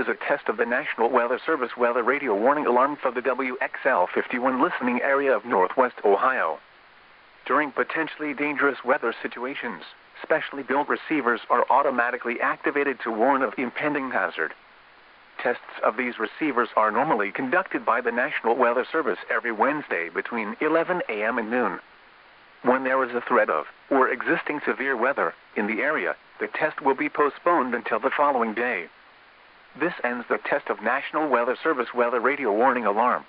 is a test of the National Weather Service weather radio warning alarm for the WXL51 listening area of Northwest Ohio. During potentially dangerous weather situations, specially built receivers are automatically activated to warn of impending hazard. Tests of these receivers are normally conducted by the National Weather Service every Wednesday between 11 a.m. and noon. When there is a threat of, or existing severe weather, in the area, the test will be postponed until the following day. This ends the test of National Weather Service weather radio warning alarm.